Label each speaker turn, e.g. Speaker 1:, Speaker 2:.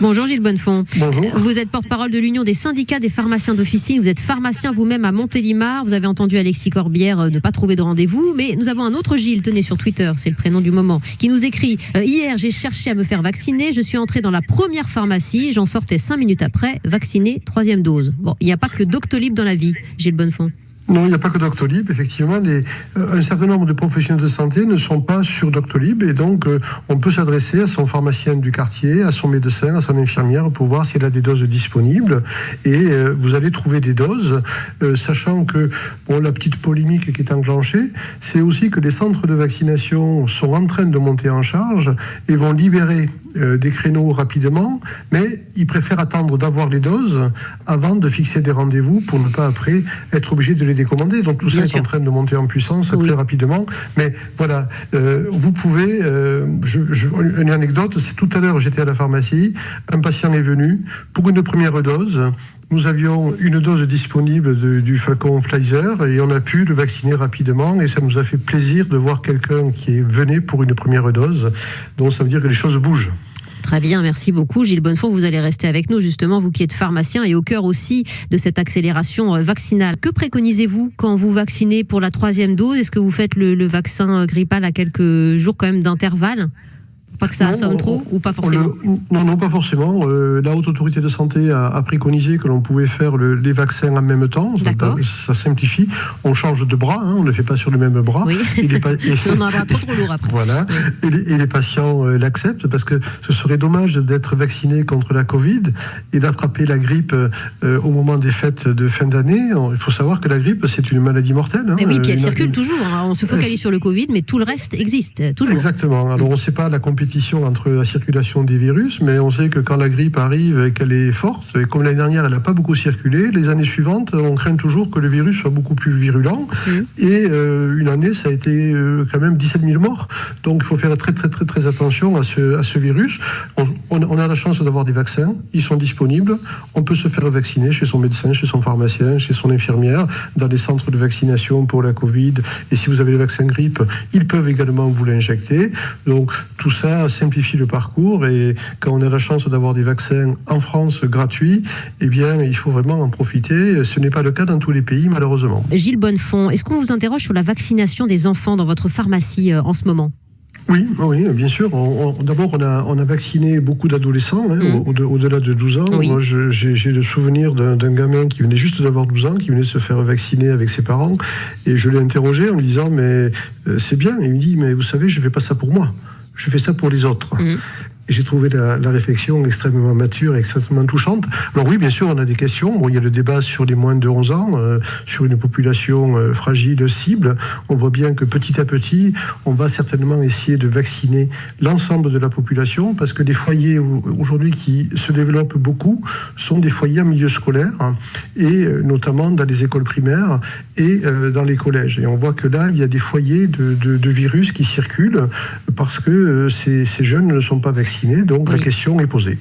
Speaker 1: Bonjour Gilles Bonnefond.
Speaker 2: Bonjour.
Speaker 1: Vous êtes porte-parole de l'Union des syndicats des pharmaciens d'officine. Vous êtes pharmacien vous-même à Montélimar. Vous avez entendu Alexis Corbière ne pas trouver de rendez-vous. Mais nous avons un autre Gilles, tenez sur Twitter, c'est le prénom du moment, qui nous écrit « Hier, j'ai cherché à me faire vacciner. Je suis entré dans la première pharmacie. J'en sortais 5 minutes après, vacciné, 3e dose. » Bon, il n'y a pas que Doctolib dans la vie, Gilles Bonnefond.
Speaker 2: Non, il n'y a pas que Doctolib. Effectivement, un certain nombre de professionnels de santé ne sont pas sur Doctolib et donc on peut s'adresser à son pharmacien du quartier, à son médecin, à son infirmière pour voir s'il a des doses disponibles et vous allez trouver des doses, sachant que la petite polémique qui est enclenchée, c'est aussi que les centres de vaccination sont en train de monter en charge et vont libérer des créneaux rapidement, mais ils préfèrent attendre d'avoir les doses avant de fixer des rendez-vous pour ne pas après être obligé de les décommander. Donc tout ça est en train de monter en puissance très rapidement. Mais voilà, vous pouvez... une anecdote, c'est tout à l'heure j'étais à la pharmacie, un patient est venu pour une première dose. Nous avions une dose disponible du flacon Pfizer et on a pu le vacciner rapidement et ça nous a fait plaisir de voir quelqu'un qui venait pour une première dose. Donc ça veut dire que les choses bougent.
Speaker 1: Très bien, merci beaucoup Gilles Bonnefond. Vous allez rester avec nous justement, vous qui êtes pharmacien et au cœur aussi de cette accélération vaccinale. Que préconisez-vous quand vous vaccinez pour la 3e dose? Est-ce que vous faites le vaccin grippal à quelques jours quand même d'intervalle? Pas que ça assomme trop ou pas forcément?
Speaker 2: Non, pas forcément. La Haute Autorité de Santé a préconisé que l'on pouvait faire les vaccins en même temps. Ça simplifie. On change de bras, on ne le fait pas sur le même bras.
Speaker 1: Oui. On en aura trop lourd après.
Speaker 2: Voilà. Et les patients l'acceptent parce que ce serait dommage d'être vacciné contre la Covid et d'attraper la grippe au moment des fêtes de fin d'année. Il faut savoir que la grippe, c'est une maladie mortelle.
Speaker 1: Et oui, puis elle circule toujours. On se focalise sur le Covid, mais tout le reste existe toujours.
Speaker 2: Exactement. Alors on ne sait pas la compétition entre la circulation des virus, mais on sait que quand la grippe arrive et qu'elle est forte, et comme l'année dernière elle n'a pas beaucoup circulé, les années suivantes on craint toujours que le virus soit beaucoup plus virulent et une année ça a été quand même 17 000 morts, donc il faut faire très attention à ce virus. On a la chance d'avoir des vaccins, ils sont disponibles, on peut se faire vacciner chez son médecin, chez son pharmacien, chez son infirmière, dans les centres de vaccination pour la Covid, et si vous avez le vaccin grippe, ils peuvent également vous l'injecter. Donc tout ça simplifie le parcours et quand on a la chance d'avoir des vaccins en France gratuits, eh bien il faut vraiment en profiter. Ce n'est pas le cas dans tous les pays malheureusement.
Speaker 1: Gilles Bonnefond, est-ce qu'on vous interroge sur la vaccination des enfants dans votre pharmacie en ce moment ?
Speaker 2: Oui, bien sûr. D'abord, on a vacciné beaucoup d'adolescents, au-delà de 12 ans.
Speaker 1: Oui.
Speaker 2: Moi, j'ai le souvenir d'un gamin qui venait juste d'avoir 12 ans, qui venait se faire vacciner avec ses parents. Et je l'ai interrogé en lui disant, mais c'est bien. Et il me dit, mais vous savez, je ne fais pas ça pour moi. Je fais ça pour les autres. Et j'ai trouvé la réflexion extrêmement mature et extrêmement touchante. Alors oui, bien sûr, on a des questions. Il y a le débat sur les moins de 11 ans, sur une population fragile, cible. On voit bien que petit à petit, on va certainement essayer de vacciner l'ensemble de la population, parce que les foyers aujourd'hui qui se développent beaucoup sont des foyers en milieu scolaire, et notamment dans les écoles primaires et dans les collèges. Et on voit que là, il y a des foyers de virus qui circulent parce que ces jeunes ne sont pas vaccinés. Donc la question est posée.